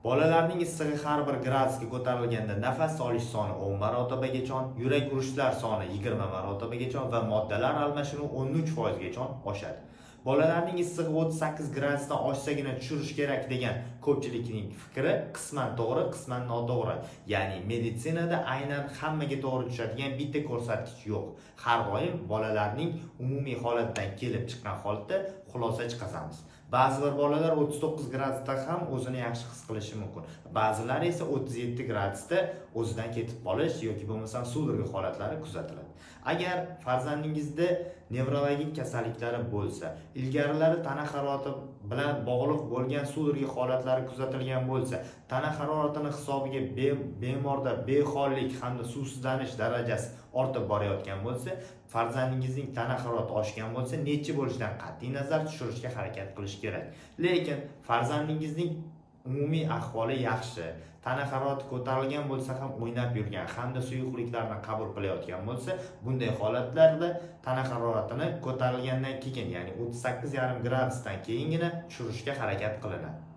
Bolalarning issig'i har 1 gradusga ko'tarilganda nafas olish soni 10 marotibagacha, yurak urishlar soni 20 marotibagacha va moddalar almashinuvi 13% oshadi. Bolalarning issig'i 38 gradusdan oshsagina tushirish kerak degan ko'pchilikning fikri qisman to'g'ri, qisman noto'g'ri. Ya'ni meditsinada aynan hammaga to'g'ri tushadigan bitta ko'rsatkich yo'q. Har doim bolalarning umumiy holatdan kelib chiqqan holatda xulosa chiqazamiz. Ba'zi bir bolalar 39 gradusda ham o'zini yaxshi his qilishi mumkin. Ba'zilari esa 37 gradusda o'zidan ketib qolish yoki bo'lmasam sudorga holatlari kuzatiladi. Agar farzandingizda nevrologik kasalliklari bo'lsa, ilgarilari tana harorati bilan bog'liq bo'lgan sudorga holatlari kuzatilgan bo'lsa, tana haroratini hisobiga bemorda behollik hamda suvsizlanish darajasi ortib borayotgan bo'lsa, farzandingizning tana harorati oshgan bo'lsa, necha bo'lishidan qat'iy nazar tushirishga harakat qilish kerak. Lekin farzandingizning umumiy ahvoli yaxshi, tana harorati ko'tarilgan bo'lsa ham o'ynab yurgan hamda suyuqliklarni qabul qilayotgan bo'lsa, bunday holatlarda tana haroratini ko'tarilgandan keyin, ya'ni 38,5 gradusdan keyingina tushirishga harakat qilinadi.